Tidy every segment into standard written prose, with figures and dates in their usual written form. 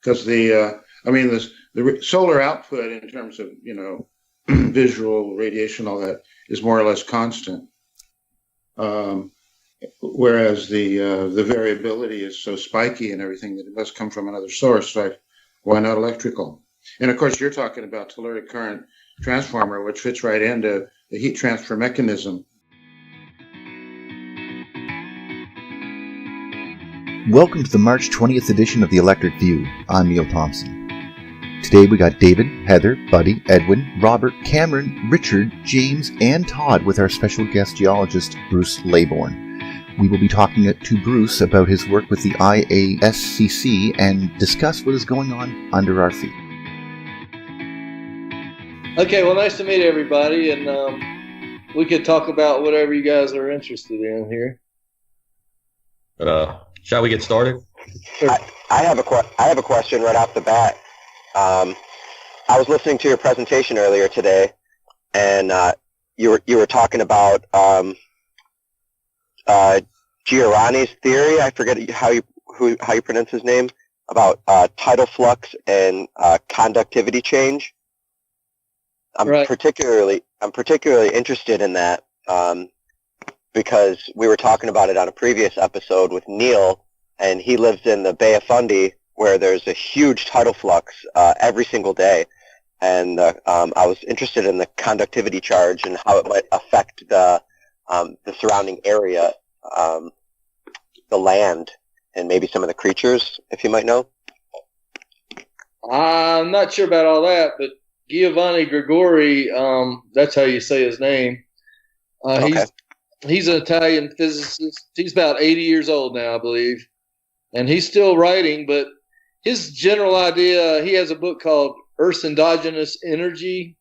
Because the solar output in terms of, visual radiation, all that is more or less constant. Whereas the variability is so spiky and everything that it must come from another source. Like, why not electrical? And of course, you're talking about telluric current transformer, which fits right into the heat transfer mechanism. Welcome to the March 20th edition of the Electric View. I'm Neil Thompson. Today we got David, Heather, Buddy, Edwin, Robert, Cameron, Richard, James, and Todd with our special guest geologist, Bruce Leybourne. We will be talking to Bruce about his work with the IASCC and discuss what is going on under our feet. Okay, well, nice to meet everybody, and we could talk about whatever you guys are interested in here. Shall we get started? Sure. I have a question right off the bat. I was listening to your presentation earlier today, and you were talking about Giordani's theory. I forget how you pronounce his name, about tidal flux and conductivity change. I'm particularly interested in that because we were talking about it on a previous episode with Neil, and he lives in the Bay of Fundy, where there's a huge tidal flux every single day. And I was interested in the conductivity charge and how it might affect the surrounding area, the land, and maybe some of the creatures, if you might know. I'm not sure about all that, but Giovanni Gregori, that's how you say his name. Okay. He's an Italian physicist. He's about 80 years old now, I believe. And he's still writing, but his general idea, he has a book called Earth's Endogenous Energy.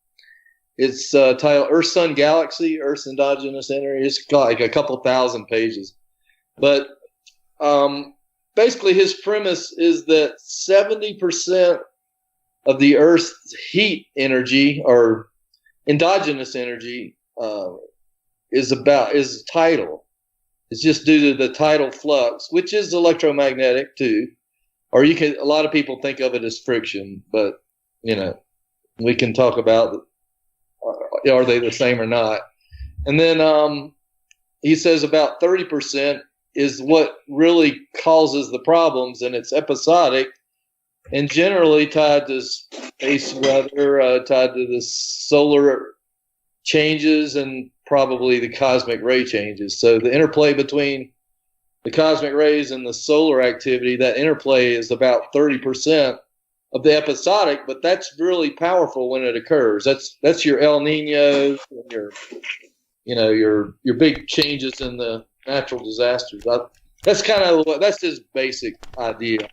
It's titled Earth, Sun, Galaxy, Earth's Endogenous Energy. It's got like a couple thousand pages. But basically his premise is that 70% of the Earth's heat energy, or endogenous energy, is tidal. It's just due to the tidal flux, which is electromagnetic too. Or a lot of people think of it as friction, but we can talk about are they the same or not. And then he says about 30% is what really causes the problems, and it's episodic and generally tied to space weather, tied to the solar changes and probably the cosmic ray changes. So the interplay between the cosmic rays and the solar activity, that interplay is about 30% of the episodic, but that's really powerful when it occurs. That's your El Nino, your big changes in the natural disasters. That's his basic idea.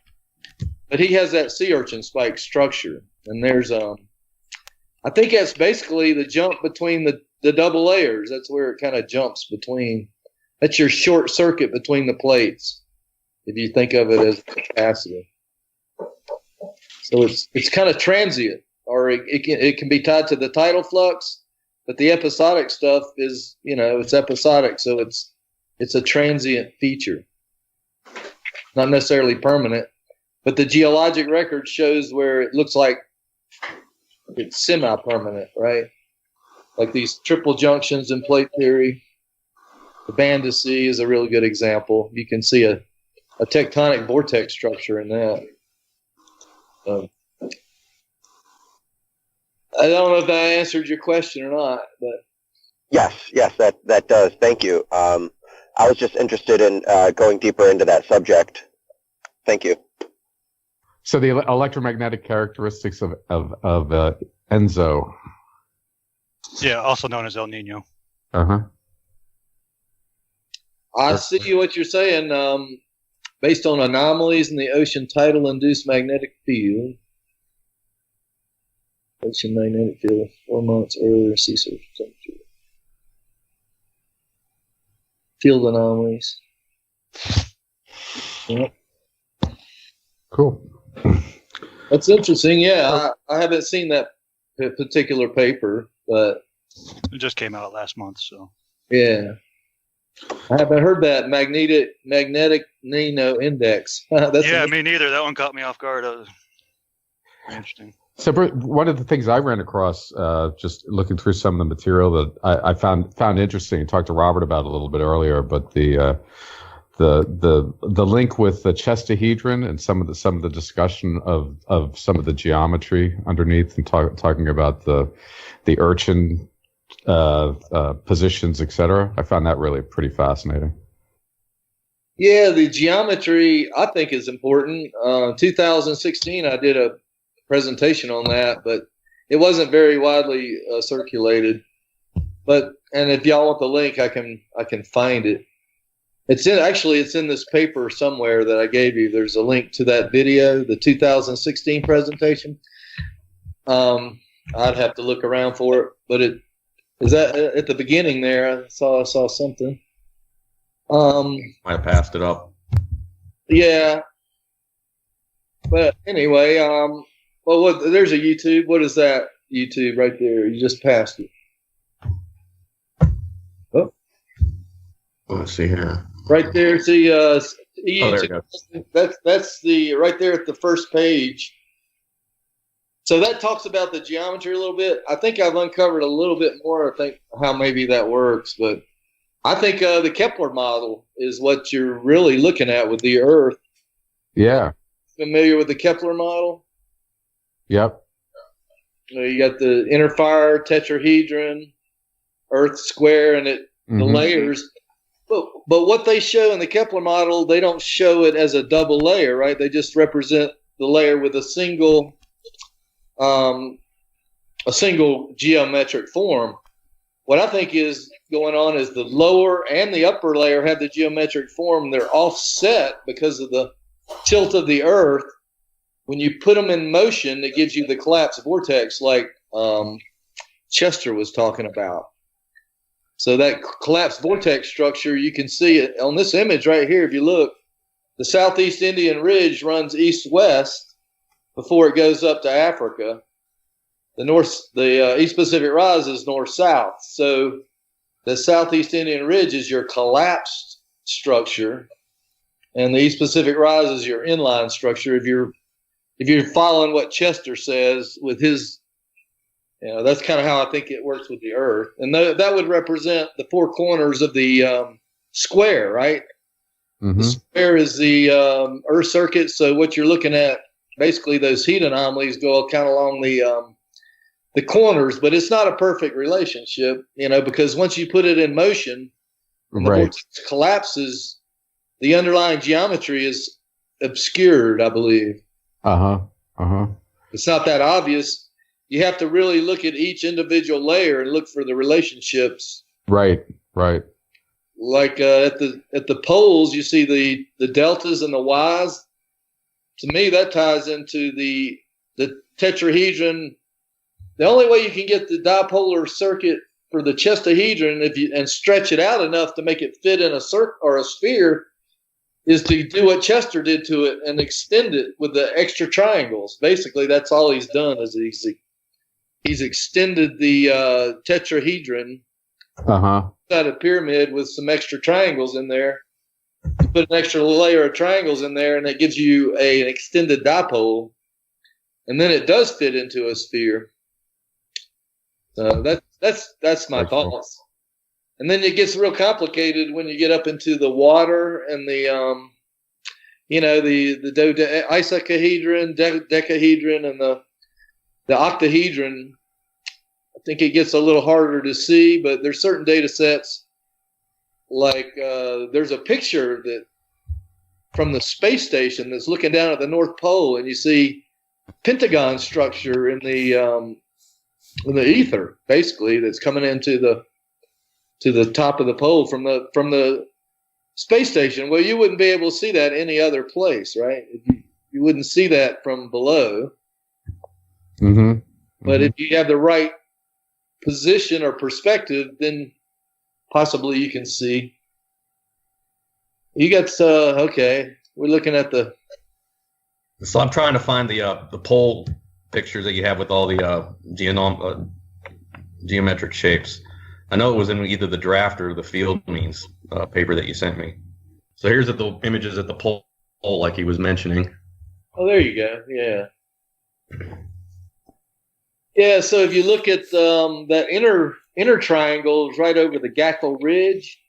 But he has that sea urchin spike structure, and there's I think that's basically the jump between the double layers. That's where it kind of jumps between. That's your short circuit between the plates, if you think of it as capacitor. So it's kind of transient, or it can be tied to the tidal flux, but the episodic stuff is it's episodic, so it's a transient feature, not necessarily permanent. But the geologic record shows where it looks like it's semi-permanent, right? Like these triple junctions in plate theory. The band of sea is a really good example. You can see a tectonic vortex structure in that. I don't know if that answered your question or not, but yes, that does. Thank you. I was just interested in going deeper into that subject. Thank you. So the electromagnetic characteristics of ENSO. Yeah, also known as El Nino. Uh-huh. I see what you're saying. Based on anomalies in the ocean tidal-induced magnetic field. Ocean magnetic field 4 months earlier sea surface temperature. Field anomalies. Yeah. Cool. That's interesting. Yeah, I haven't seen that particular paper, but It just came out last month, so. yeah, I haven't heard that magnetic Nino index. Yeah, me neither. That one caught me off guard. Interesting. So one of the things I ran across, just looking through some of the material that I found interesting, talked to Robert about a little bit earlier, but the link with the chestahedron and some of the discussion of some of the geometry underneath, and talking about the urchin positions, etc. I found that really pretty fascinating. Yeah, the geometry I think is important. 2016, I did a presentation on that, but it wasn't very widely circulated. And if y'all want the link, I can find it. It's in this paper somewhere that I gave you. There's a link to that video, the 2016 presentation. I'd have to look around for it, but it is that at the beginning there. I saw something. Might have passed it up. Yeah, but anyway, there's a YouTube. What is that YouTube right there? You just passed it. Oh, Let's see here. right there. See, there YouTube. it goes. That's the right there at the first page. So that talks about the geometry a little bit. I think I've uncovered a little bit more. I think how maybe that works, but I think the Kepler model is what you're really looking at with the Earth. Yeah. Familiar with the Kepler model? Yep. You got the inner fire tetrahedron, Earth square, and the layers. But what they show in the Kepler model, they don't show it as a double layer, right? They just represent the layer with a single geometric form. What I think is going on is the lower and the upper layer have the geometric form. They're offset because of the tilt of the Earth. When you put them in motion, it gives you the collapse vortex like Chester was talking about. So that collapse vortex structure, you can see it on this image right here. If you look, the Southeast Indian Ridge runs east-west before it goes up to Africa. The East Pacific Rise is north-south. So the Southeast Indian Ridge is your collapsed structure, and the East Pacific Rise is your inline structure. If you're following what Chester says with his, that's kind of how I think it works with the Earth. And that would represent the four corners of the square, right? Mm-hmm. The square is the Earth circuit. So what you're looking at, basically those heat anomalies go kind of along the corners, but it's not a perfect relationship, because once you put it in motion and the vortex collapses, the underlying geometry is obscured, I believe. It's not that obvious. You have to really look at each individual layer and look for the relationships. Right. Like at the poles, you see the deltas and the Ys. To me, that ties into the tetrahedron. The only way you can get the dipolar circuit for the chestahedron, and stretch it out enough to make it fit in a circle or a sphere, is to do what Chester did to it and extend it with the extra triangles. Basically, that's all he's done is he's extended the tetrahedron inside a pyramid with some extra triangles in there. You put an extra layer of triangles in there, and it gives you an extended dipole, and then it does fit into a sphere. So that's my thoughts. Cool. And then it gets real complicated when you get up into the water and the icosahedron, decahedron, and the octahedron. I think it gets a little harder to see, but there's certain data sets. Like there's a picture that from the space station that's looking down at the North Pole, and you see pentagon structure in the ether, basically, that's coming into the top of the pole from the space station. Well, you wouldn't be able to see that any other place, right? You wouldn't see that from below. Mm-hmm. But if you have the right position or perspective, then possibly you can see. You got okay. We're looking at the. So I'm trying to find the pole pictures that you have with all the geometric shapes. I know it was in either the draft or the field means paper that you sent me. So here's the images at the pole, like he was mentioning. Oh, there you go. Yeah. Yeah. So if you look at that inner triangle is right over the Gackle Ridge.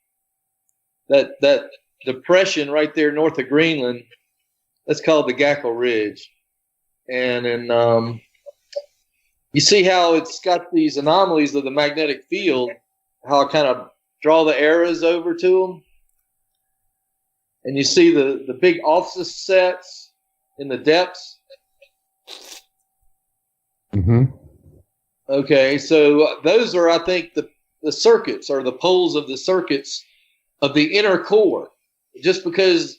That depression right there north of Greenland, that's called the Gackle Ridge. And then you see how it's got these anomalies of the magnetic field, how I kind of draw the arrows over to them. And you see the big offsets in the depths. Mm-hmm. Okay, so those are, I think, the circuits or the poles of the circuits of the inner core. Just because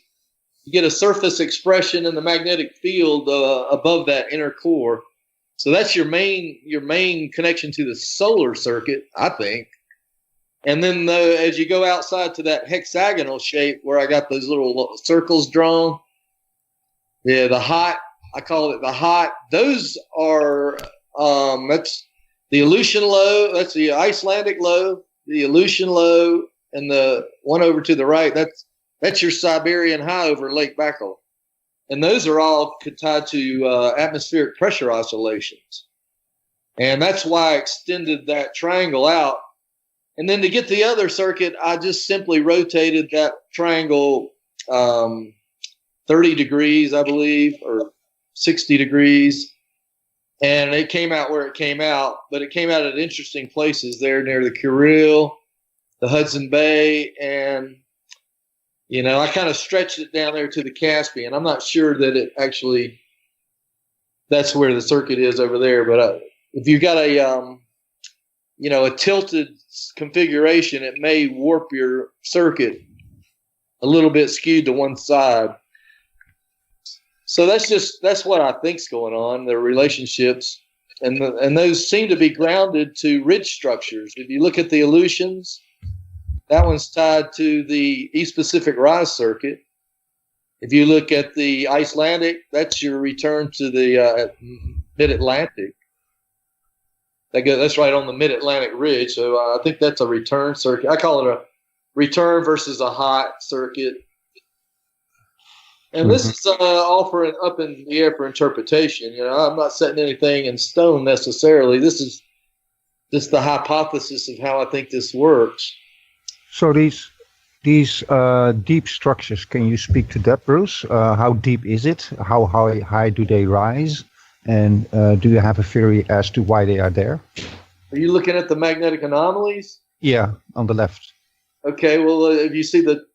you get a surface expression in the magnetic field above that inner core. So that's your main connection to the solar circuit, I think. And then as you go outside to that hexagonal shape where I got those little circles drawn, yeah, I call it the hot. Those are that's the Aleutian low, that's the Icelandic low, the Aleutian low, and the one over to the right, that's your Siberian high over Lake Baikal. And those are all tied to atmospheric pressure oscillations. And that's why I extended that triangle out. And then to get the other circuit, I just simply rotated that triangle 30 degrees, I believe, or 60 degrees. And it came out where it came out, but it came out at interesting places there near the Kurill, the Hudson Bay, and, you know, I kind of stretched it down there to the Caspian. I'm not sure that it actually, that's where the circuit is over there, but if you've got a tilted configuration, it may warp your circuit a little bit skewed to one side. So that's what I think's going on, the relationships. And those seem to be grounded to ridge structures. If you look at the Aleutians, that one's tied to the East Pacific Rise Circuit. If you look at the Icelandic, that's your return to the Mid-Atlantic. That's right on the Mid-Atlantic Ridge. So I think that's a return circuit. I call it a return versus a hot circuit. And this is all up in the air for interpretation. You know, I'm not setting anything in stone necessarily. This is just the hypothesis of how I think this works. So these deep structures, can you speak to that, Bruce? How deep is it? How high do they rise? And do you have a theory as to why they are there? Are you looking at the magnetic anomalies? Yeah, on the left. Okay, well, if you see the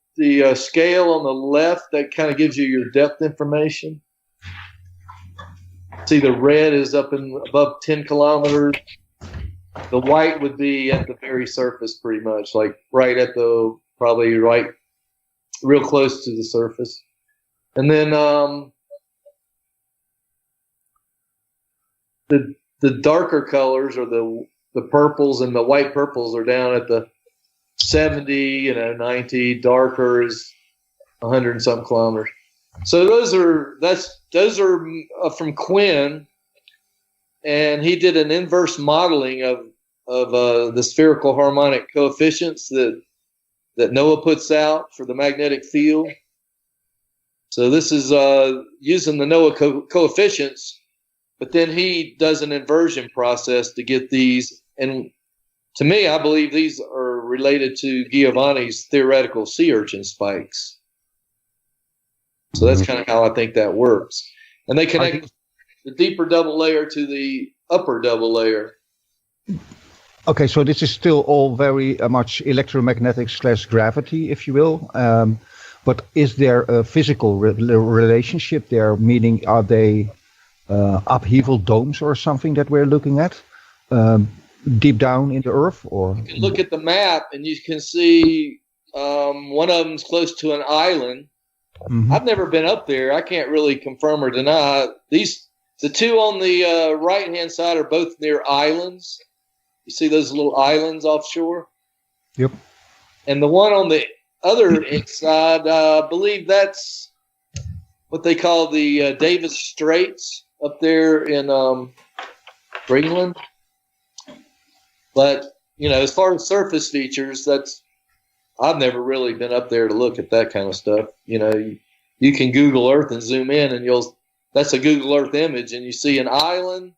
scale on the left, that kind of gives you your depth information. See, the red is up above 10 kilometers. The white would be at the very surface, pretty much, like right at probably right, real close to the surface. And then the darker colors, or the purples and the white purples, are down at the 70, 90. Darker is 100 and something kilometers. So those are from Quinn, and he did an inverse modeling of the spherical harmonic coefficients that NOAA puts out for the magnetic field. So this is using the NOAA coefficients, but then he does an inversion process to get these. And to me, I believe these are related to Giovanni's theoretical sea urchin spikes. So that's kind of how I think that works. And they connect the deeper double layer to the upper double layer. Okay, so this is still all very much electromagnetic / gravity, if you will. But is there a physical relationship there? Meaning, are they upheaval domes or something that we're looking at? Deep down in the earth, or you can look at the map and you can see one of them's close to an island. Mm-hmm. I've never been up there. I can't really confirm or deny. The two on the right hand side are both near islands. You see those little islands offshore? Yep. And the one on the other side, I believe that's what they call the Davis Straits up there in Greenland. But, as far as surface features, I've never really been up there to look at that kind of stuff. You can Google Earth and zoom in, and that's a Google Earth image, and you see an island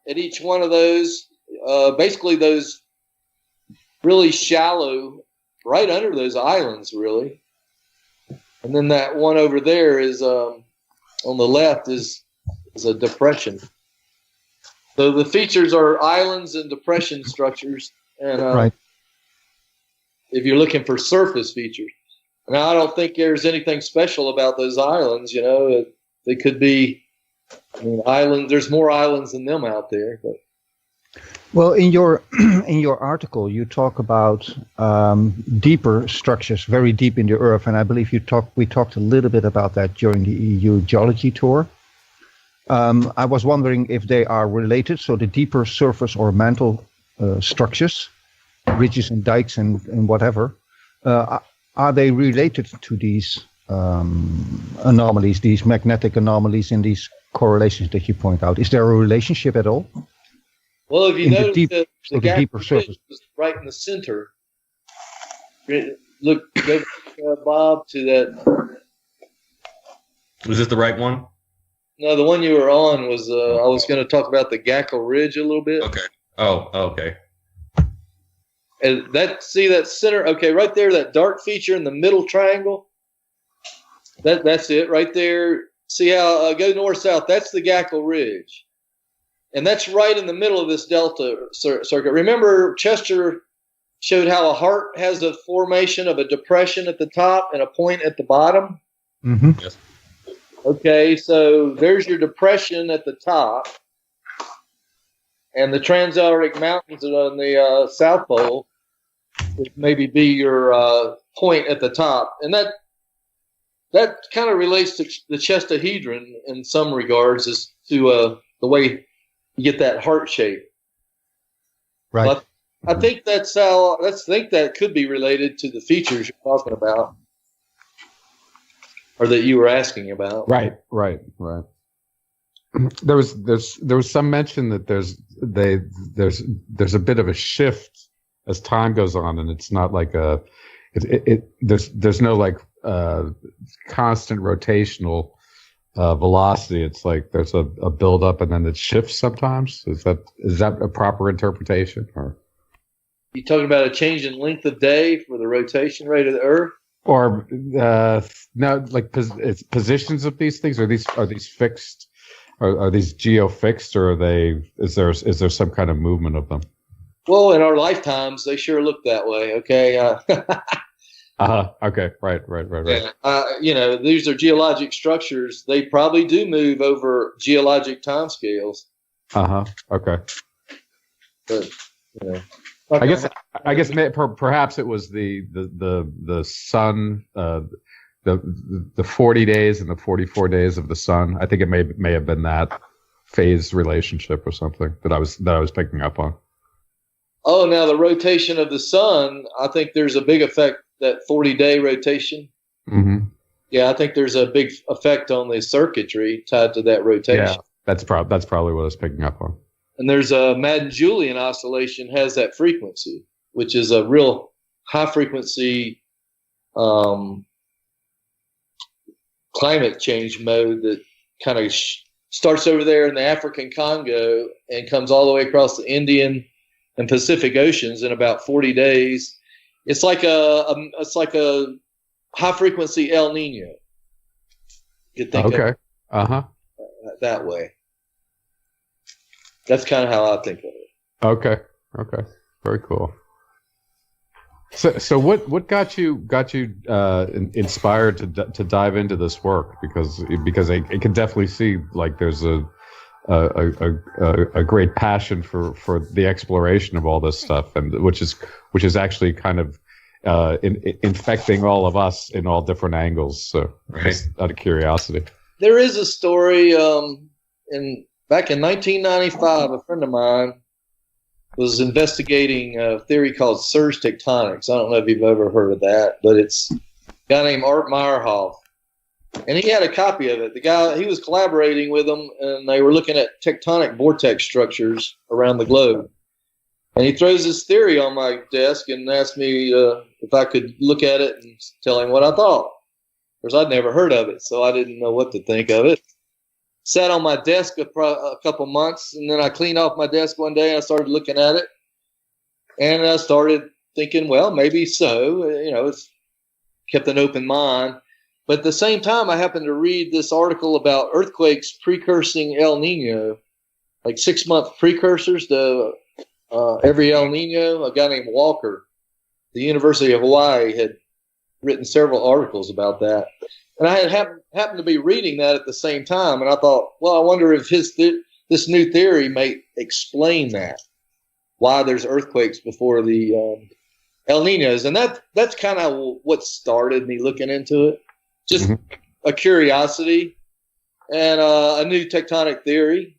at each one of those, basically those really shallow, right under those islands, really. And then that one over there is, on the left is a depression. So the features are islands and depression structures, and right. If you're looking for surface features. Now, I don't think there's anything special about those islands. They could be, islands. There's more islands than them out there. But. Well, in your article, you talk about deeper structures, very deep in the Earth, and I believe we talked a little bit about that during the EU Geology tour. I was wondering if they are related, so the deeper surface or mantle structures, ridges and dikes and whatever, are they related to these anomalies, these magnetic anomalies and these correlations that you point out? Is there a relationship at all? Well, if you notice the deeper surface is right in the center. Look, go Bob, to that. Was this the right one? No, the one you were on was, I was going to talk about the Gackle Ridge a little bit. Okay. Oh, okay. And see that center? Okay, right there, that dark feature in the middle triangle. That's it right there. See how, go north-south, that's the Gackle Ridge. And that's right in the middle of this delta circuit. Remember, Chester showed how a heart has a formation of a depression at the top and a point at the bottom? Mm-hmm. Yes. Okay, so there's your depression at the top, and the Transantarctic Mountains on the South Pole would maybe be your point at the top. And that kind of relates to the chestahedron in some regards as to the way you get that heart shape. Right. But I think that could be related to the features you're talking about, or that you were asking about. Right. There was some mention that there's a bit of a shift as time goes on, and it's not like there's no like constant rotational velocity. It's like there's a build up and then it shifts sometimes. Is that a proper interpretation? Or you talking about a change in length of day for the rotation rate of the Earth? Or no, like it's positions of these things. Are these fixed? Are these geo-fixed, or are they? Is there some kind of movement of them? Well, in our lifetimes, they sure look that way. Okay. Okay. Right. Yeah. These are geologic structures. They probably do move over geologic timescales. Okay. But I guess perhaps it was the sun, the 40 days and the 44 days of the sun. I think it may have been that phase relationship or something that I was picking up on. Oh, now the rotation of the sun, I think there's a big effect, that 40-day rotation. Mm-hmm. Yeah, I think there's a big effect on the circuitry tied to that rotation. Yeah, that's probably what I was picking up on. And there's a Madden-Julian oscillation has that frequency, which is a real high-frequency climate change mode that kind of starts over there in the African Congo and comes all the way across the Indian and Pacific Oceans in about 40 days. It's like a high-frequency El Nino. You think okay. That way. That's kind of how I think of it. Okay. Very cool. So what got you inspired to dive into this work? Because I can definitely see like there's a great passion for the exploration of all this stuff, and which is actually kind of infecting all of us in all different angles. So just out of curiosity. There is a story back in 1995, a friend of mine was investigating a theory called surge tectonics. I don't know if you've ever heard of that, but it's a guy named Art Meyerhoff. And he had a copy of it. The guy, he was collaborating with them, and they were looking at tectonic vortex structures around the globe. And he throws this theory on my desk and asked me if I could look at it and tell him what I thought. Of course, I'd never heard of it, so I didn't know what to think of it. Sat on my desk a couple months, and then I cleaned off my desk one day, and I started looking at it. And I started thinking, well, maybe so. It's kept an open mind. But at the same time, I happened to read this article about earthquakes precursing El Nino, like 6-month precursors to every El Nino. A guy named Walker, the University of Hawaii, had written several articles about that. And I had happened to be reading that at the same time, and I thought, well, I wonder if this new theory may explain that, why there's earthquakes before the El Ninos. And that's kind of what started me looking into it. Just a curiosity and a new tectonic theory.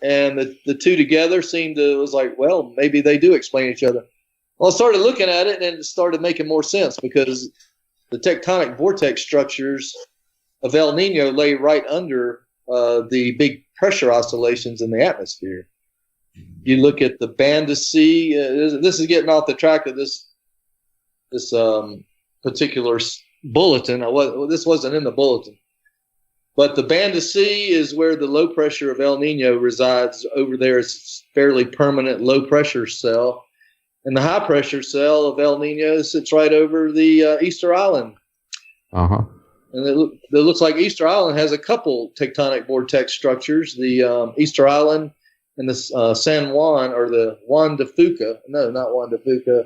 And the two together was like, well, maybe they do explain each other. Well, I started looking at it, and it started making more sense because the tectonic vortex structures of El Nino lay right under the big pressure oscillations in the atmosphere. You look at the band of sea. This is getting off the track of this particular bulletin. This wasn't in the bulletin. But the band of sea is where the low pressure of El Nino resides. Over there is fairly permanent low pressure cell. And the high pressure cell of El Nino sits right over the Easter Island. Uh-huh. And it looks like Easter Island has a couple tectonic vortex structures. The Easter Island and the San Juan, or the Juan de Fuca. No, not Juan de Fuca.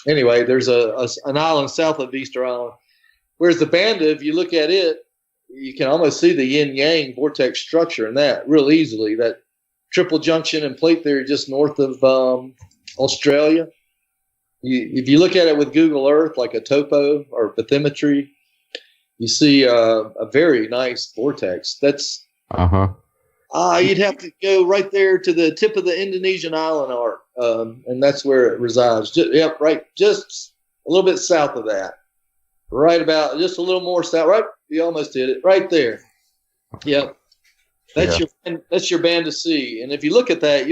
Anyway, there's an island south of Easter Island. Whereas the Banda, if you look at it, you can almost see the yin-yang vortex structure in that real easily. That triple junction and plate theory just north of Australia. If you look at it with Google Earth, like a topo or bathymetry, you see a very nice vortex. That's you'd have to go right there to the tip of the Indonesian island arc, and that's where it resides. Just a little bit south of that. Right about, just a little more south. Right, you almost did it. Right there. Yep. That's your band to see. And if you look at that,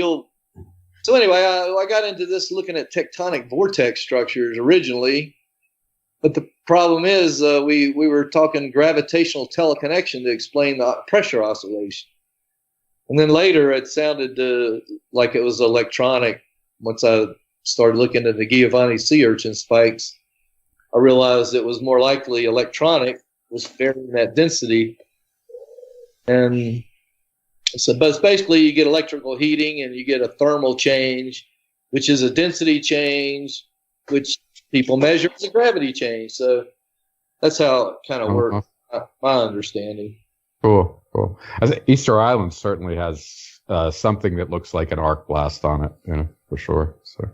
So anyway, I got into this looking at tectonic vortex structures originally, but the problem is we were talking gravitational teleconnection to explain the pressure oscillation. And then later it sounded like it was electronic. Once I started looking at the Giovanni sea urchin spikes, I realized it was more likely electronic, was varying that density. And so, but basically you get electrical heating and you get a thermal change, which is a density change, which people measure as a gravity change. So that's how it kind of works, my understanding. Cool. Easter Island certainly has something that looks like an arc blast on it, for sure. So.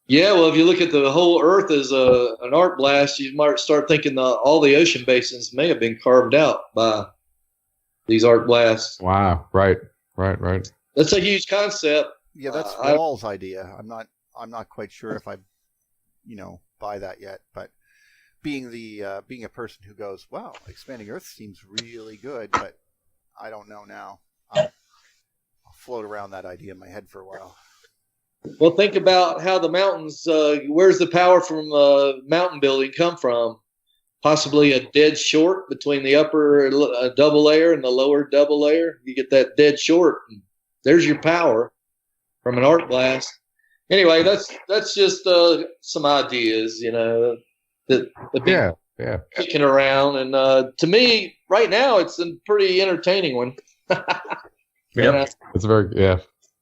Yeah, well, if you look at the whole Earth as an arc blast, you might start thinking all the ocean basins may have been carved out by these arc blasts. Wow! Right. That's a huge concept. Yeah, that's Wall's idea. I'm not quite sure if I, buy that yet. But being a person who goes, wow, expanding Earth seems really good, but I don't know now. I'll float around that idea in my head for a while. Well, think about how the mountains, where's the power from mountain building come from? Possibly a dead short between the upper double layer and the lower double layer. You get that dead short. And there's your power from an arc blast. Anyway, that's just some ideas, that kicking around. And to me, right now, it's a pretty entertaining one. It's very,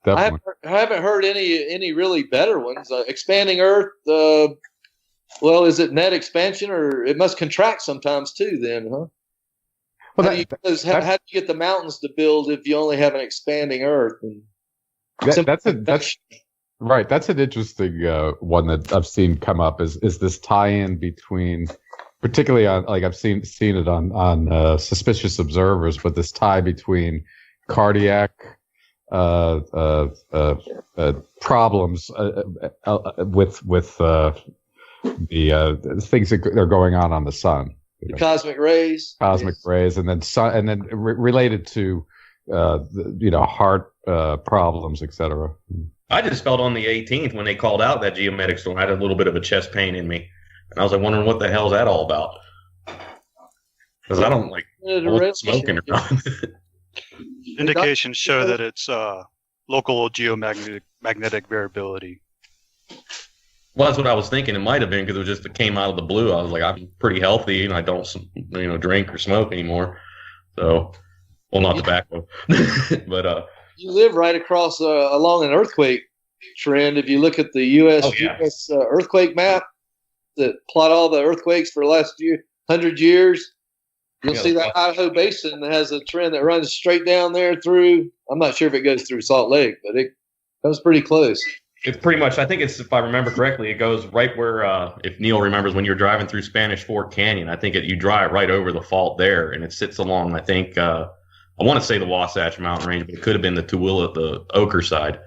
definitely. I haven't heard any really better ones. Expanding Earth, well, is it net expansion, or it must contract sometimes too then, huh? Well, how do you get the mountains to build if you only have an expanding Earth? And that's right. That's an interesting one that I've seen come up is this tie-in between, particularly on, like I've seen it on Suspicious Observers, but this tie between cardiac problems with the things that are going on the sun, The cosmic rays. Cosmic rays, and then related to heart problems, etc. I just felt on the 18th when they called out that geometric storm, I had a little bit of a chest pain in me, and I was like wondering what the hell's that all about, because I don't like smoking around. Indications show that it's local geomagnetic variability. Well, that's what I was thinking. It might have been because it came out of the blue. I was like, I'm pretty healthy, and I don't, drink or smoke anymore. So, well, not tobacco, but you live right across along an earthquake trend. If you look at the U.S. Earthquake map that plot all the earthquakes for the last 100 years, you'll see that Idaho Basin that has a trend that runs straight down there through. I'm not sure if it goes through Salt Lake, but it comes pretty close. It's pretty much, I think it's, if I remember correctly, it goes right where, if Neil remembers, when you're driving through Spanish Fork Canyon, I think you drive right over the fault there, and it sits along, I think, I want to say the Wasatch Mountain Range, but it could have been the Tooele, the Ochre side.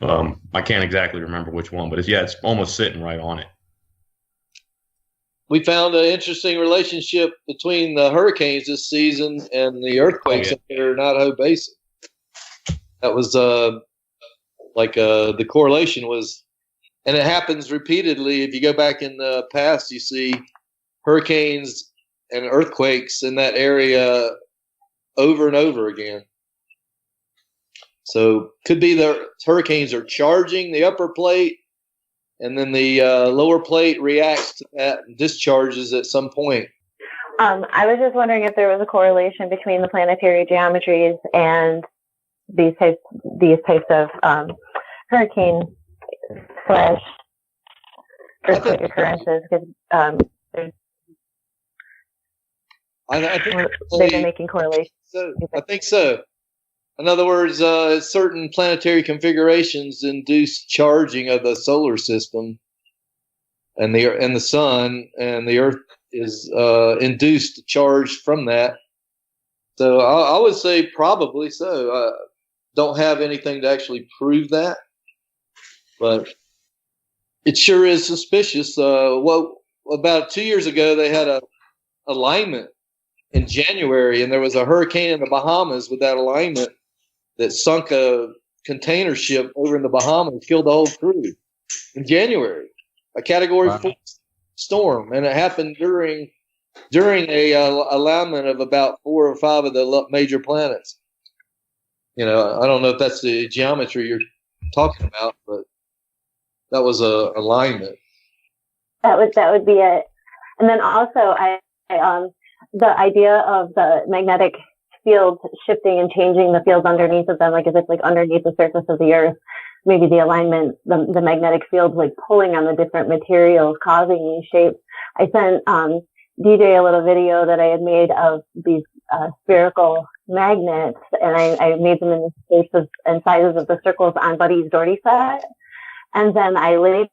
I can't exactly remember which one, but it's almost sitting right on it. We found an interesting relationship between the hurricanes this season and the earthquakes up there in Idaho Basin. That was the correlation was, and it happens repeatedly. If you go back in the past, you see hurricanes and earthquakes in that area over and over again. So could be the hurricanes are charging the upper plate, and then the lower plate reacts to that and discharges at some point. I was just wondering if there was a correlation between the planetary geometries and these types of hurricane / earthquake occurrences, because I think they've been making correlations. I think so. In other words, certain planetary configurations induce charging of the solar system, and the sun and the Earth is induced charge from that. So I would say probably so. Don't have anything to actually prove that, but it sure is suspicious. About 2 years ago, they had a alignment in January, and there was a hurricane in the Bahamas with that alignment that sunk a container ship over in the Bahamas, killed the whole crew in January. A Category 4 storm, and it happened during a alignment of about 4 or 5 of the major planets. I don't know if that's the geometry you're talking about, but that was a alignment. That would be it. And then also, the idea of the magnetic fields shifting and changing the fields underneath of them, like as if like underneath the surface of the Earth, maybe the alignment, the magnetic fields like pulling on the different materials, causing these shapes. I sent DJ a little video that I had made of these spherical magnets, and I made them in the shapes and sizes of the circles on Buddy's Doherty set, and then I laid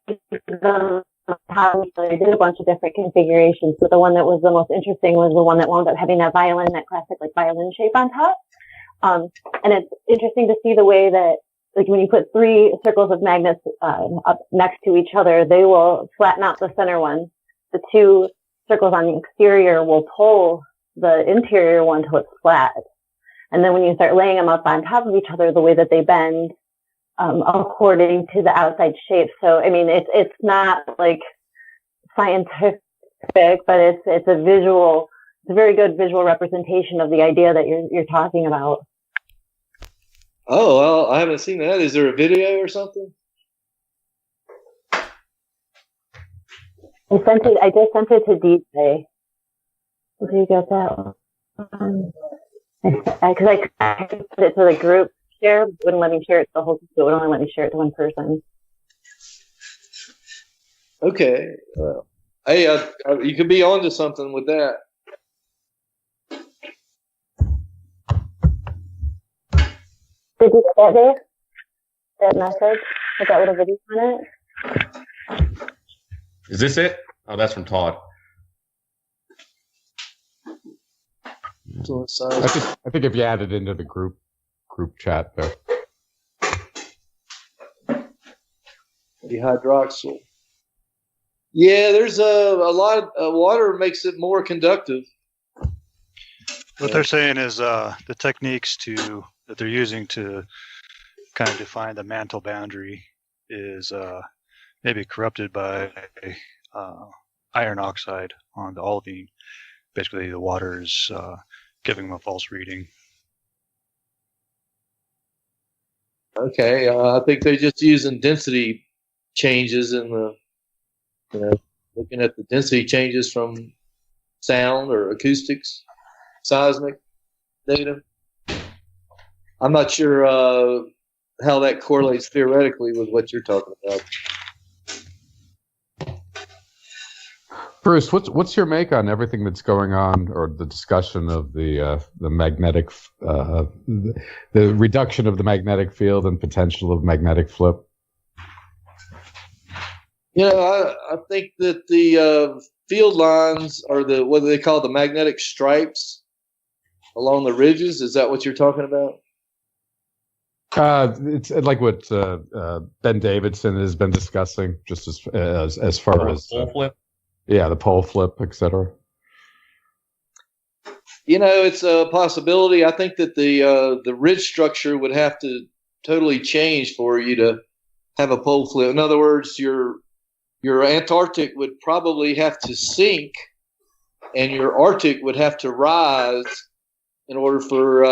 them. I did a bunch of different configurations, but the one that was the most interesting was the one that wound up having that classic like violin shape on top. And it's interesting to see the way that, like, when you put 3 circles of magnets up next to each other, they will flatten out the center one. The 2 circles on the exterior will pull the interior one till it's flat. And then when you start laying them up on top of each other, the way that they bend according to the outside shape. So, I mean, it's not like scientific, but it's a very good visual representation of the idea that you're talking about. Oh, well, I haven't seen that. Is there a video or something? I just sent it to DJ. Did you get that one? Because I put it to the group share, wouldn't let me share it to the whole group. It would only let me share it to one person. Okay. Hey, you could be onto something with that. Did you get that, Dave? That message? With that little video on it? Is this it? Oh, that's from Todd. I think if you add it into the group chat there. Dihydroxyl. Yeah, there's a lot of water makes it more conductive. What they're saying is the techniques that they're using to kind of define the mantle boundary is maybe corrupted by iron oxide on the olivine. Basically, the water is giving them a false reading. Okay, I think they're just using density changes in the, looking at the density changes from sound or acoustics, seismic data. I'm not sure how that correlates theoretically with what you're talking about. Bruce, what's your make on everything that's going on, or the discussion of the magnetic, the reduction of the magnetic field and potential of magnetic flip? I think that the field lines are what they call the magnetic stripes along the ridges. Is that what you're talking about? It's like what Ben Davidson has been discussing, just as far as pole flip. Yeah, the pole flip, etc. It's a possibility. I think that the ridge structure would have to totally change for you to have a pole flip. In other words, your Antarctic would probably have to sink, and your Arctic would have to rise in order for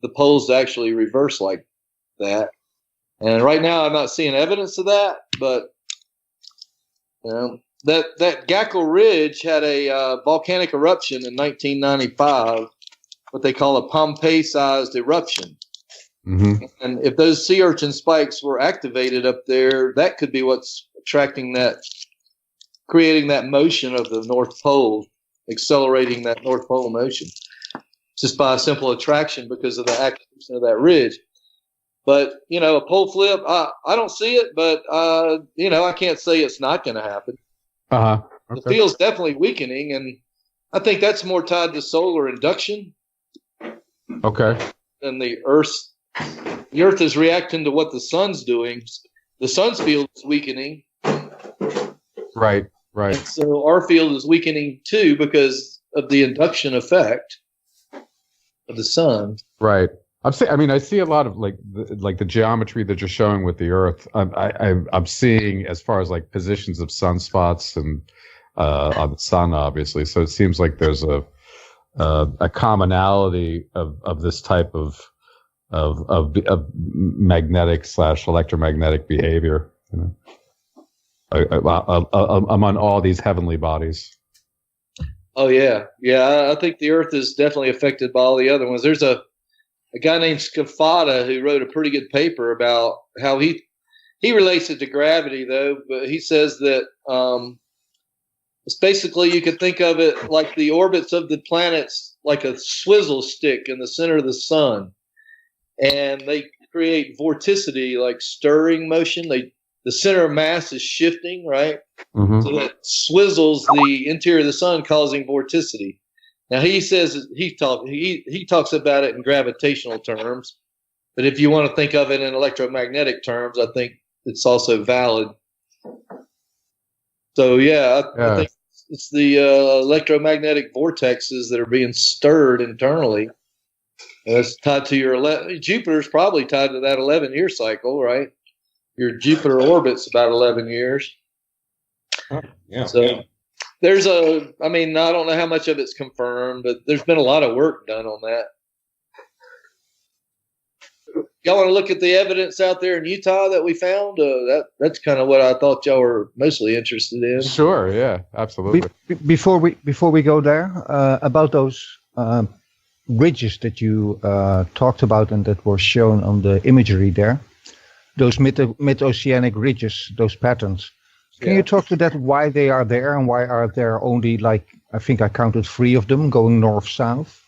the poles to actually reverse like that. And right now, I'm not seeing evidence of that, but that Gackle Ridge had a volcanic eruption in 1995, what they call a Pompeii-sized eruption. Mm-hmm. And if those sea urchin spikes were activated up there, that could be what's attracting that, creating that motion of the North Pole, accelerating that North Pole motion, just by a simple attraction because of the activation of that ridge. But, a pole flip, I don't see it, but, I can't say it's not going to happen. Uh-huh. Okay. The field's definitely weakening, and I think that's more tied to solar induction. Okay. Than the Earth. The Earth is reacting to what the sun's doing. The sun's field is weakening. Right. And so our field is weakening too because of the induction effect of the sun. Right. I see a lot of like the geometry that you're showing with the Earth. I'm seeing as far as like positions of sunspots and on the sun, obviously. So it seems like there's a commonality of this type of magnetic / electromagnetic behavior. Among all these heavenly bodies. Oh yeah. I think the Earth is definitely affected by all the other ones. There's a guy named Scafata who wrote a pretty good paper about how he relates it to gravity, though, but he says that it's basically, you could think of it like the orbits of the planets, like a swizzle stick in the center of the sun, and they create vorticity, like stirring motion. The center of mass is shifting, right? Mm-hmm. So that swizzles the interior of the sun, causing vorticity. Now he says he talks about it in gravitational terms, but if you want to think of it in electromagnetic terms, I think it's also valid. So I think it's the electromagnetic vortexes that are being stirred internally. That's tied to your Jupiter's probably tied to that 11-year cycle, right? Your Jupiter orbit's about 11 years. There's I don't know how much of it's confirmed, but there's been a lot of work done on that. Y'all want to look at the evidence out there in Utah that we found? That's kind of what I thought y'all were mostly interested in. Sure, yeah, absolutely. Before we go there, about those ridges that you talked about and that were shown on the imagery there, those mid-oceanic ridges, those patterns. Can you talk to that, why they are there and why are there only, like, I think I counted 3 of them going north-south?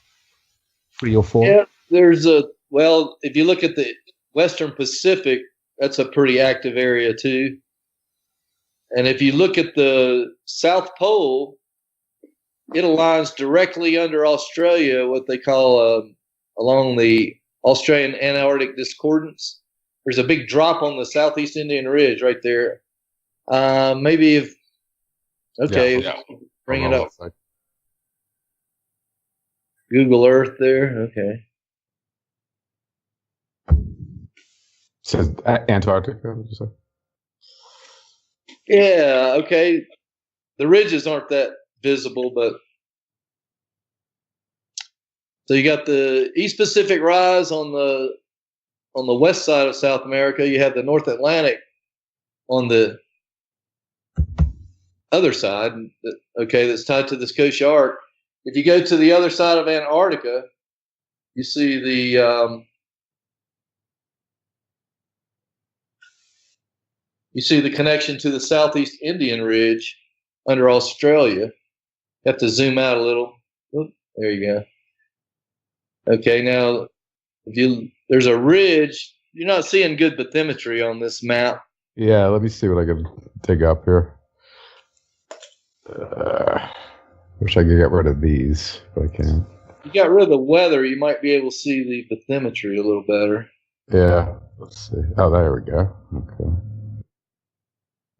3 or 4? Yeah, there's if you look at the Western Pacific, that's a pretty active area too. And if you look at the South Pole, it aligns directly under Australia, what they call along the Australian Antarctic Discordance. There's a big drop on the Southeast Indian Ridge right there. Maybe Okay, Yeah. bring it On the up. left side. Google Earth there. Okay. Says Antarctica. Did you say? Yeah. Okay. The ridges aren't that visible, but so you got the East Pacific Rise on the west side of South America. You have the North Atlantic on the other side. Okay, that's tied to the Scotia Arc. If you go to the other side of Antarctica, you see the connection to the Southeast Indian Ridge under Australia. You have to zoom out a little. Oop, there you go. Okay, now there's a ridge. You're not seeing good bathymetry on this map. Yeah, let me see what I can dig up here. Wish I could get rid of these, but I can. If you got rid of the weather, you might be able to see the bathymetry a little better. Yeah, let's see. Oh, there we go. Okay.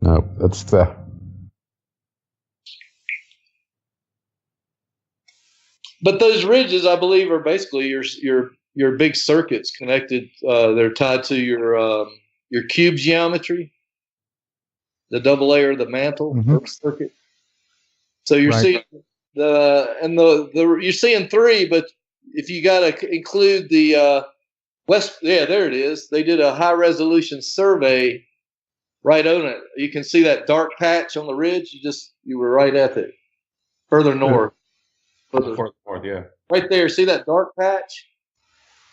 No, that's the. But those ridges, I believe, are basically your big circuits connected. They're tied to your cube geometry, the double layer, the mantle Earth circuit. So you're seeing you're seeing three, but if you got to include the west, yeah, there it is. They did a high resolution survey right on it. You can see that dark patch on the ridge. You were right at it, further north. Further north, yeah. Right there, see that dark patch?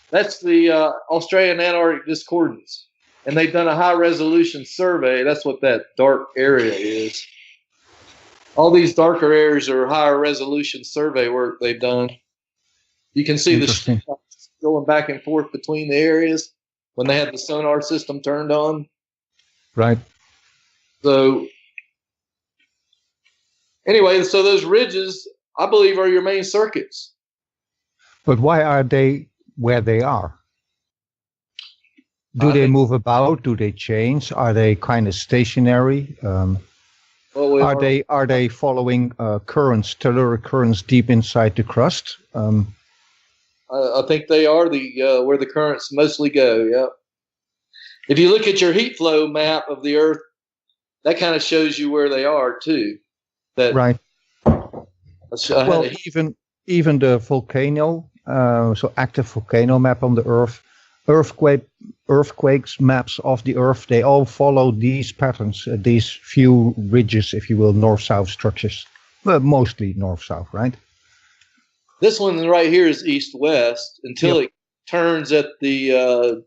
That's the Australian Antarctic Discordance. And they've done a high-resolution survey. That's what that dark area is. All these darker areas are higher-resolution survey work they've done. You can see the shots going back and forth between the areas when they had the sonar system turned on. Right. So, anyway, so those ridges, I believe, are your main circuits. But why are they where they are? Do they move about? Do they change? Are they kind of stationary? Are they following currents, telluric currents deep inside the crust? I think they are where the currents mostly go. Yeah. If you look at your heat flow map of the Earth, that kind of shows you where they are too. Right. Well, even the volcano, so active volcano map on the Earth, earthquakes maps of the Earth, they all follow these patterns, these few ridges, if you will, north-south structures. Well, mostly north-south, right? This one right here is east-west until it turns at the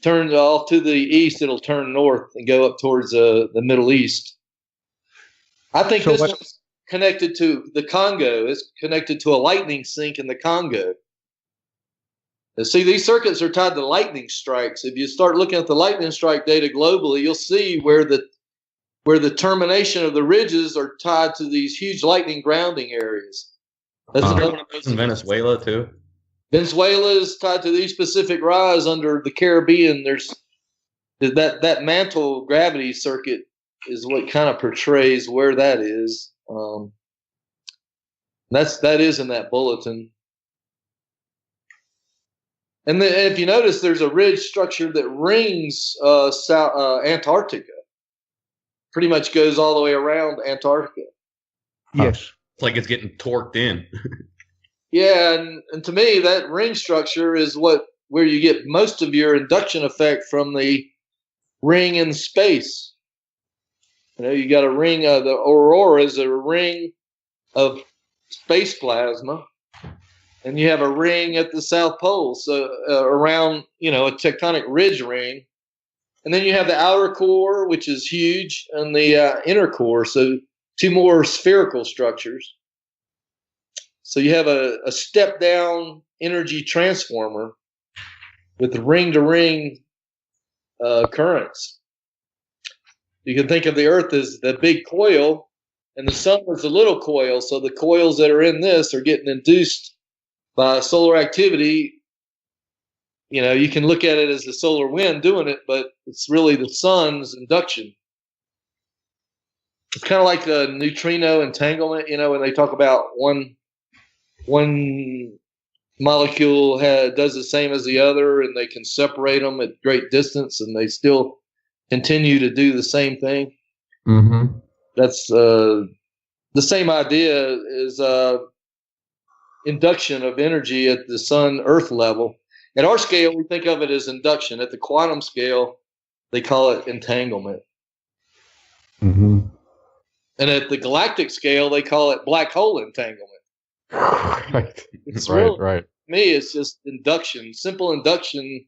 turns off to the east. It'll turn north and go up towards the Middle East. I think this one's connected to the Congo. It's connected to a lightning sink in the Congo. And see, these circuits are tied to lightning strikes. If you start looking at the lightning strike data globally, you'll see where the termination of the ridges are tied to these huge lightning grounding areas. That's another one of those in Venezuela too. Venezuela is tied to the East Pacific Rise under the Caribbean. There's that mantle gravity circuit is what kind of portrays where that is. That is in that bulletin. And if you notice, there's a ridge structure that rings Antarctica. Pretty much goes all the way around Antarctica. Yes. It's like it's getting torqued in. Yeah, and to me, that ring structure is where you get most of your induction effect from the ring in space. You got a ring. The aurora is a ring of space plasma, and you have a ring at the South Pole, so around a tectonic ridge ring, and then you have the outer core, which is huge, and the inner core. So two more spherical structures. So you have a step down energy transformer with ring to ring currents. You can think of the Earth as the big coil, and the sun is the little coil. So the coils that are in this are getting induced by solar activity. You can look at it as the solar wind doing it, but it's really the sun's induction. It's kind of like a neutrino entanglement, when they talk about one molecule does the same as the other, and they can separate them at great distance, and they still continue to do the same thing. Mm-hmm. That's the same idea as induction of energy at the sun-Earth level. At our scale, we think of it as induction. At the quantum scale, they call it entanglement. Mm-hmm. And at the galactic scale, they call it black hole entanglement. Right. It's right. To me, it's just induction. Simple induction,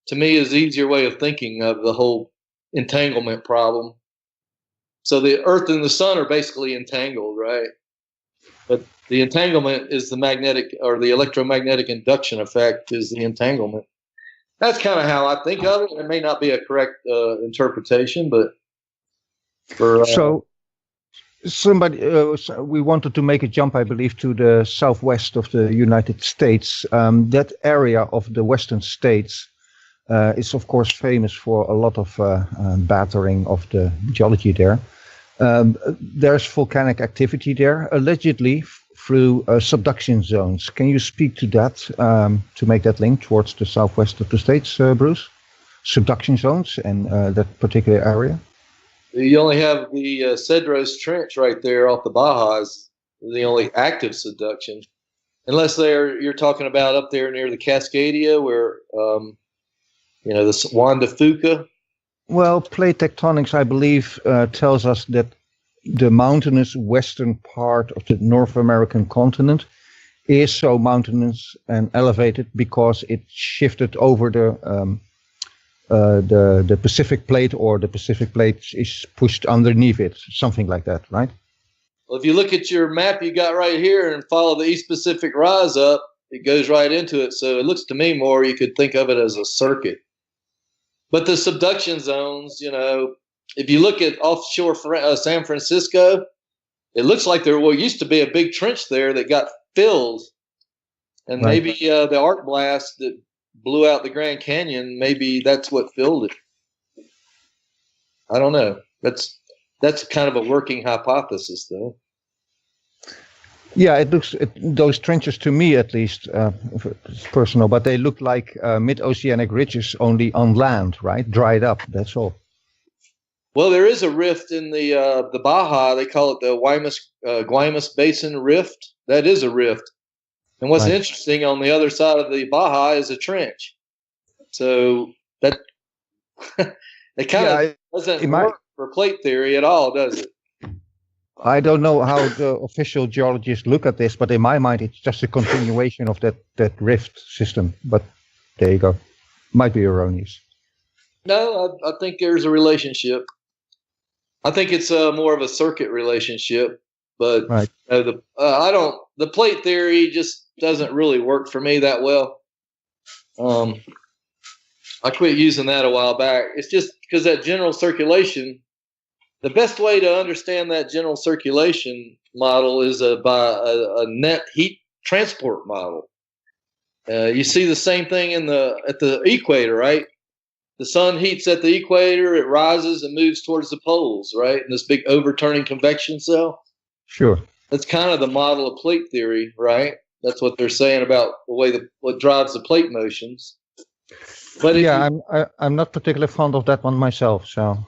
to me, is the easier way of thinking of the whole entanglement problem. So the Earth and the sun are basically entangled, right? But the entanglement is the magnetic or the electromagnetic induction effect is the entanglement. That's kind of how I think of it. It may not be a correct interpretation, but for so we wanted to make a jump, I believe, to the southwest of the United States. That area of the western states is, of course, famous for a lot of battering of the geology there. There's volcanic activity there, allegedly through subduction zones. Can you speak to that, to make that link towards the southwest of the states, Bruce? Subduction zones and that particular area? You only have the Cedros Trench right there off the Baja is the only active subduction. Unless you're talking about up there near the Cascadia where, the Juan de Fuca. Well, plate tectonics, I believe, tells us that the mountainous western part of the North American continent is so mountainous and elevated because it shifted over the Pacific plate, or the Pacific plate is pushed underneath it, something like that, right? Well, if you look at your map you got right here and follow the East Pacific rise up, it goes right into it. So it looks to me more you could think of it as a circuit. But the subduction zones, if you look at offshore San Francisco, it looks like there used to be a big trench there that got filled. And right. Maybe the arc blast that blew out the Grand Canyon, maybe that's what filled it. I don't know. That's kind of a working hypothesis, though. Yeah, it looks those trenches to me, at least, it's personal, but they look like mid-oceanic ridges only on land, right? Dried up. That's all. Well, there is a rift in the Baja. They call it the Guaymas Basin Rift. That is a rift. And what's right. interesting, on the other side of the Baja is a trench. So that it kind of doesn't work for plate theory at all, does it? I don't know how the official geologists look at this, but in my mind, it's just a continuation of that rift system. But there you go. Might be erroneous. No, I think there's a relationship. I think it's more of a circuit relationship, but right. The plate theory just doesn't really work for me that well. I quit using that a while back. It's just because that general circulation, the best way to understand that general circulation model is by a net heat transport model. You see the same thing at the equator, right? The sun heats at the equator, it rises and moves towards the poles, right? In this big overturning convection cell. Sure. That's kind of the model of plate theory, right? That's what they're saying about the way what drives the plate motions. But I'm not particularly fond of that one myself. So,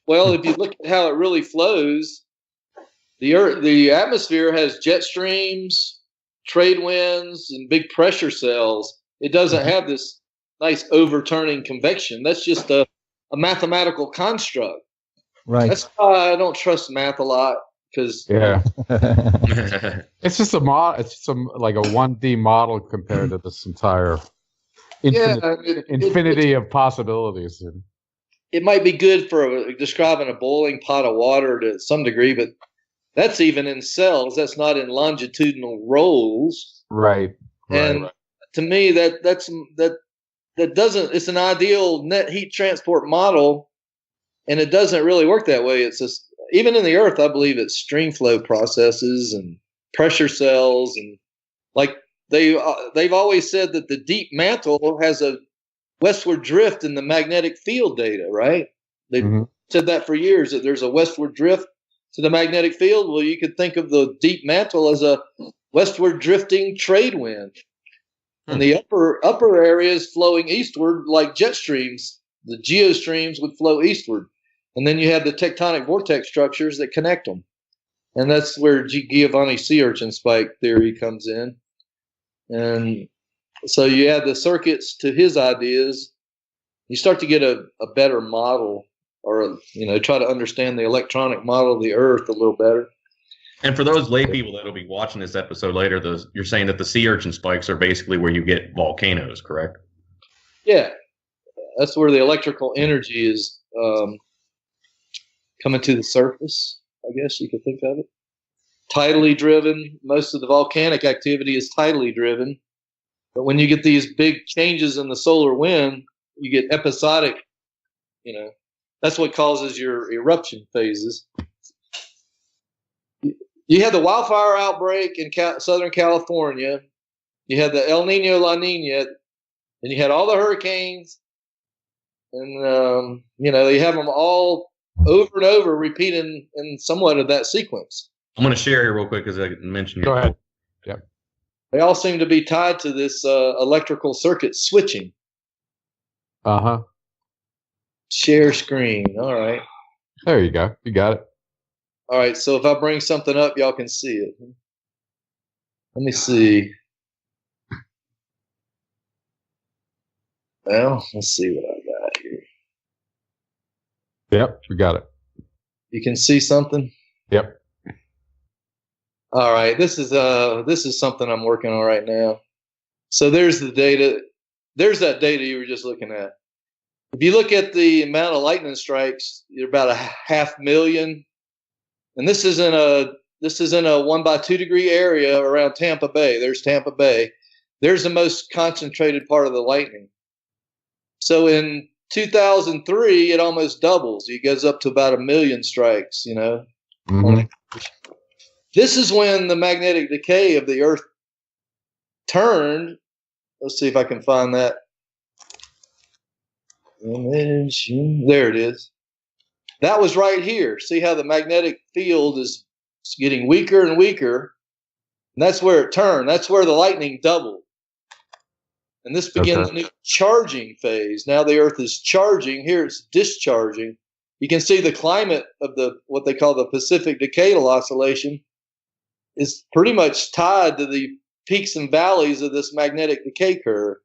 well, if you look at how it really flows, the atmosphere has jet streams, trade winds, and big pressure cells. It doesn't have this nice overturning convection. That's just a mathematical construct. Right. That's why I don't trust math a lot. Because it's just like a 1D model compared to this entire infinity of possibilities. It might be good for describing a boiling pot of water to some degree, but that's even in cells. That's not in longitudinal rolls. Right. And to me, that doesn't. It's an ideal net heat transport model, and it doesn't really work that way. It's just. Even in the Earth, I believe it's stream flow processes and pressure cells, and like they've always said that the deep mantle has a westward drift in the magnetic field data, right? They've said that for years, that there's a westward drift to the magnetic field? Well, you could think of the deep mantle as a westward drifting trade wind. And the upper areas flowing eastward like jet streams. The geostreams would flow eastward. And then you have the tectonic vortex structures that connect them. And that's where Giovanni's sea urchin spike theory comes in. And so you add the circuits to his ideas, you start to get a better model, or try to understand the electronic model of the Earth a little better. And for those lay people that'll be watching this episode later, you're saying that the sea urchin spikes are basically where you get volcanoes, correct? Yeah, that's where the electrical energy is coming to the surface, I guess you could think of it. Tidally driven. Most of the volcanic activity is tidally driven. But when you get these big changes in the solar wind, you get episodic, that's what causes your eruption phases. You had the wildfire outbreak in Southern California. You had the El Nino, La Nina, and you had all the hurricanes. And, you have them all over and over repeating in somewhat of that sequence. I'm going to share here real quick because I mentioned. Go ahead. Yep. They all seem to be tied to this electrical circuit switching. Uh-huh. Share screen. All right. There you go. You got it. All right. So if I bring something up, y'all can see it. Let me see. Well, let's see what I got here. Yep. We got it. You can see something? Yep. All right, this is something I'm working on right now. So there's the data. There's that data you were just looking at. If you look at the amount of lightning strikes, you're about 500,000, and this is in a 1 by 2 degree area around Tampa Bay. There's Tampa Bay. There's the most concentrated part of the lightning. So in 2003, it almost doubles. It goes up to about 1 million strikes. Mm-hmm. This is when the magnetic decay of the Earth turned. Let's see if I can find that image. There it is. That was right here. See how the magnetic field is getting weaker and weaker. And that's where it turned. That's where the lightning doubled. And this begins a new charging phase. Now the Earth is charging. Here it's discharging. You can see the climate of what they call the Pacific decadal oscillation is pretty much tied to the peaks and valleys of this magnetic decay curve.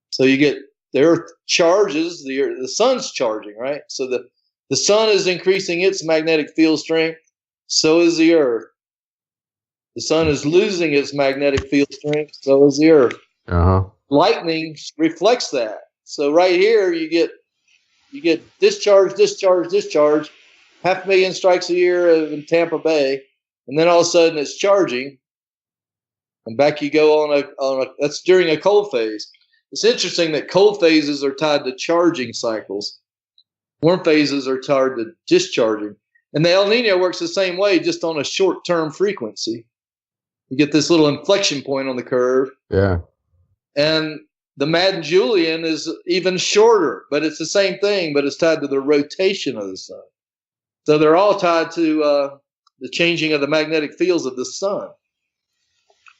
So you get the Earth charges, the sun's charging, right? So the sun is increasing its magnetic field strength, so is the Earth. The sun is losing its magnetic field strength, so is the Earth. Uh-huh. Lightning reflects that. So right here you get discharge, 500,000 strikes a year in Tampa Bay. And then all of a sudden it's charging, and back you go on a that's during a cold phase. It's interesting that cold phases are tied to charging cycles. Warm phases are tied to discharging. And the El Nino works the same way, just on a short-term frequency. You get this little inflection point on the curve. Yeah. And the Madden Julian is even shorter, but it's the same thing, but it's tied to the rotation of the sun. So they're all tied to the changing of the magnetic fields of the sun.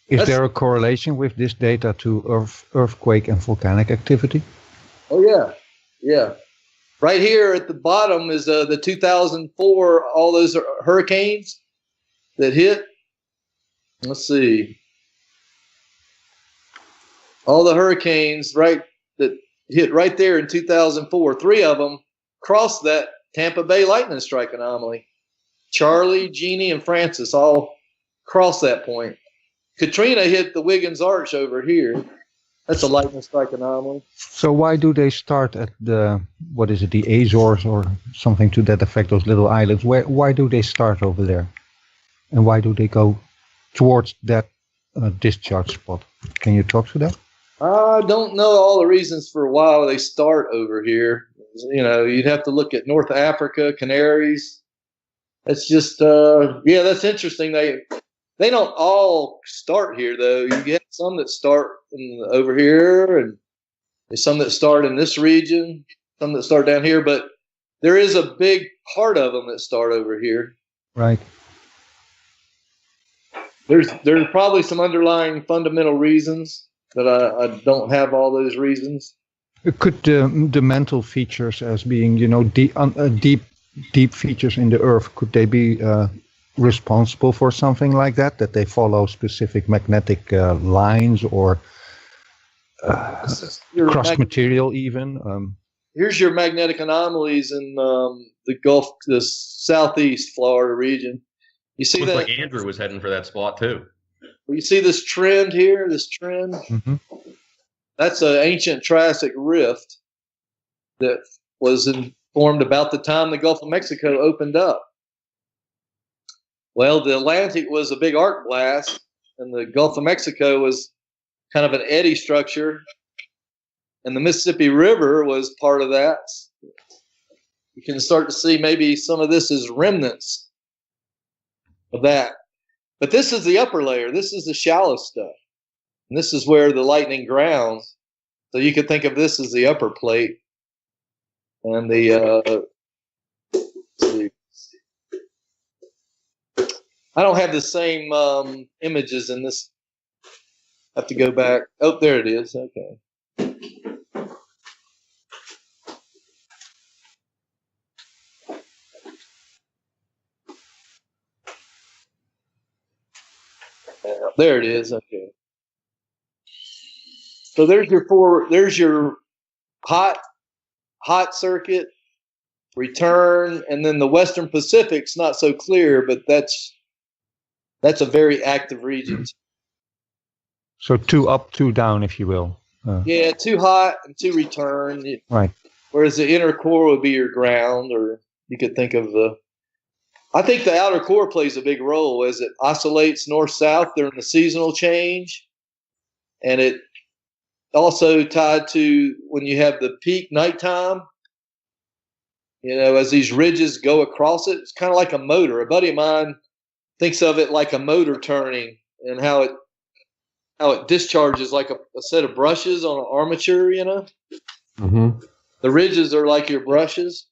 Is there a correlation with this data to earthquake and volcanic activity? Oh, yeah. Yeah. Right here at the bottom is the 2004, all those hurricanes that hit. Let's see. All the hurricanes that hit right there in 2004, 3 of them crossed that Tampa Bay lightning strike anomaly. Charlie, Jeannie, and Francis all crossed that point. Katrina hit the Wiggins Arch over here. That's a lightning strike anomaly. So why do they start at the Azores or something to that effect, those little islands? Why do they start over there? And why do they go towards that discharge spot? Can you talk to that? I don't know all the reasons for why they start over here. You'd have to look at North Africa, Canaries. It's just, that's interesting. They don't all start here, though. You get some that start over here, and there's some that start in this region, some that start down here. But there is a big part of them that start over here. Right. There's probably some underlying fundamental reasons, but I don't have all those reasons. Could the mental features as being, deep features in the Earth, could they be responsible for something like that? That they follow specific magnetic lines or cross material even? Here's your magnetic anomalies in the Gulf, the southeast Florida region. You see Looks that? like Andrew was heading for that spot too. You see this trend here? This trend? Mm-hmm. That's an ancient Triassic rift that was formed about the time the Gulf of Mexico opened up. Well, the Atlantic was a big arc blast, and the Gulf of Mexico was kind of an eddy structure, and the Mississippi River was part of that. You can start to see maybe some of this is remnants of that. But this is the upper layer. This is the shallow stuff. And this is where the lightning grounds. So you could think of this as the upper plate. And the I don't have the same images in this. I have to go back. Oh, there it is. Okay. There it is. Okay. So there's your hot circuit, return, and then the Western Pacific's not so clear, but that's a very active region. So 2 up, 2 down, if you will. Yeah, 2 hot and 2 return. Right. Whereas the inner core would be your ground, or you could think of I think the outer core plays a big role as it oscillates north-south during the seasonal change. And it also tied to when you have the peak nighttime, as these ridges go across it, it's kind of like a motor. A buddy of mine thinks of it like a motor turning, and how it discharges like a set of brushes on an armature, Mm-hmm. The ridges are like your brushes.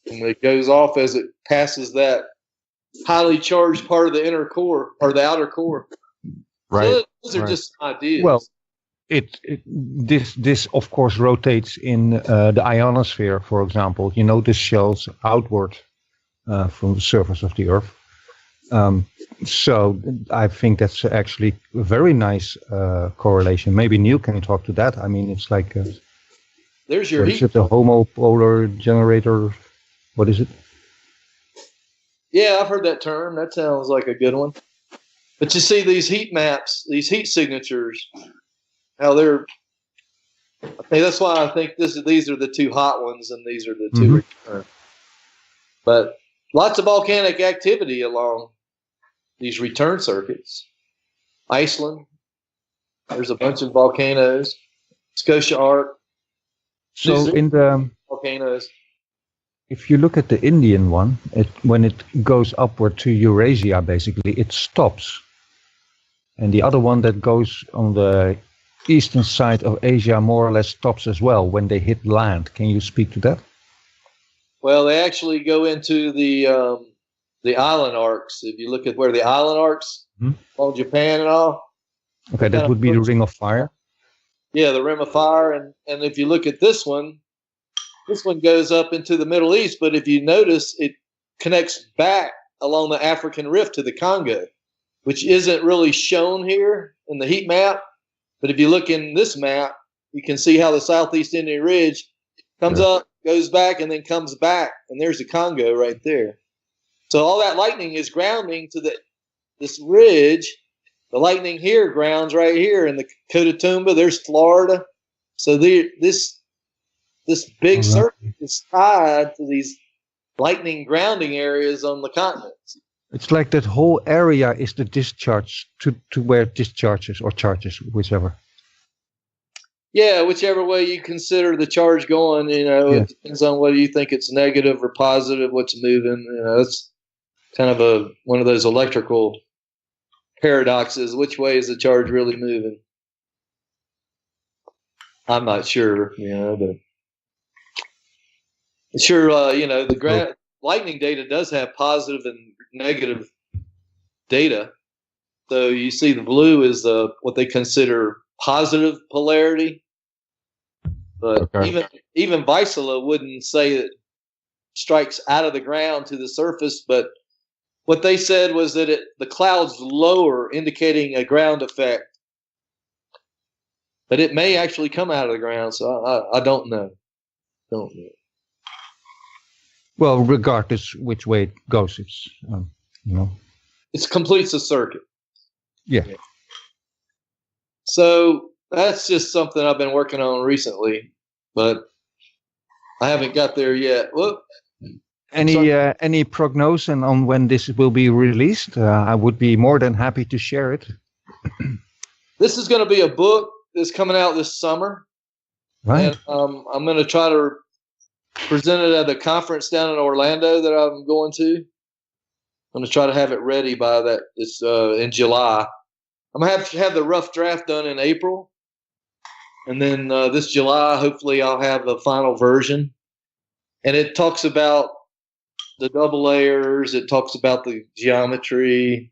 And it goes off as it passes that highly charged part of the inner core or the outer core. Right. So those are just ideas. Well, this of course rotates in the ionosphere, for example. This shells outward from the surface of the Earth. So I think that's actually a very nice correlation. Maybe Neil can talk to that. I mean, it's like there's your heat. Is it the homopolar generator? What is it? Yeah, I've heard that term. That sounds like a good one. But you see these heat maps, these heat signatures, how they're. That's why I think these are the 2 hot ones and these are the 2 return. But lots of volcanic activity along these return circuits. Iceland, there's a bunch of volcanoes. Scotia Arc. So in the volcanoes. If you look at the Indian one, when it goes upward to Eurasia, basically, it stops. And the other one that goes on the eastern side of Asia more or less stops as well when they hit land. Can you speak to that? Well, they actually go into the island arcs. If you look at where the island arcs, on Japan and all. Okay, that would be the Ring of Fire. Yeah, the Ring of Fire. And if you look at this one goes up into the Middle East, but if you notice, it connects back along the African Rift to the Congo, which isn't really shown here in the heat map. But if you look in this map, you can see how the Southeast Indian Ridge comes up, goes back, and then comes back. And there's the Congo right there. So all that lightning is grounding to this ridge. The lightning here grounds right here in the Cotatumba. There's Florida. So this big circuit is tied to these lightning grounding areas on the continents. It's like that whole area is the discharge to where it discharges or charges, whichever. Yeah, whichever way you consider the charge going, it depends on whether you think it's negative or positive, what's moving. It's kind of one of those electrical paradoxes. Which way is the charge really moving? I'm not sure, but sure, the lightning data does have positive and negative data. So you see the blue is what they consider positive polarity. But even Vizsla wouldn't say it strikes out of the ground to the surface, but what they said was that the cloud's lower, indicating a ground effect. But it may actually come out of the ground, so I don't know. Well, regardless which way it goes, it's it completes the circuit. Yeah. So that's just something I've been working on recently, but I haven't got there yet. Whoop. Any prognosis on when this will be released? I would be more than happy to share it. This is going to be a book that's coming out this summer. Right. And I'm going to try to present it at a conference down in Orlando that I'm going to. I'm going to try to have it ready by in July. I'm going to have the rough draft done in April. And then this July, hopefully I'll have the final version. And it talks about the double layers. It talks about the geometry.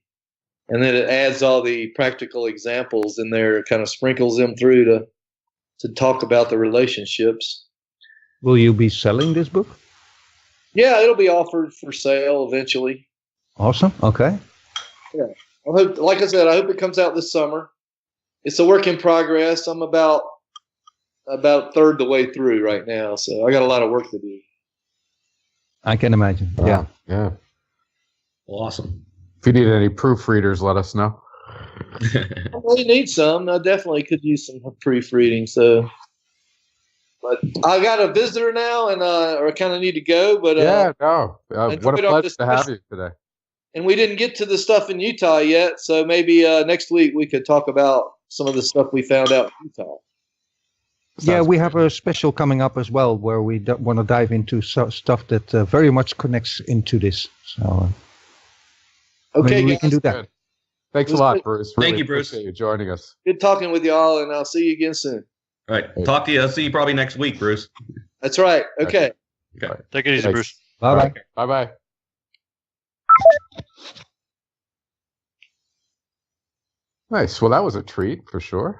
And then it adds all the practical examples in there. It kind of sprinkles them through to talk about the relationships. Will you be selling this book? Yeah, it'll be offered for sale eventually. Awesome. Okay. Yeah. Like I said, I hope it comes out this summer. It's a work in progress. I'm about third the way through right now, so I got a lot of work to do. I can imagine. Yeah. Awesome. If you need any proofreaders, let us know. I really need some. I definitely could use some proofreading. So, but I got a visitor now, and I kind of need to go. But what a pleasure to have you today. And we didn't get to the stuff in Utah yet, so maybe next week we could talk about some of the stuff we found out in Utah. We have a special coming up as well, where we want to dive into stuff that very much connects into this. So. Okay, we can do that. Good. Thanks a lot, Bruce. Thank you, Bruce. Appreciate you joining us. Good talking with y'all, and I'll see you again soon. All right. Talk to you. I'll see you probably next week, Bruce. That's right. Okay. Okay. Take it easy, Thanks. Bruce. Bye-bye. Bye-bye. Nice. Well, that was a treat for sure.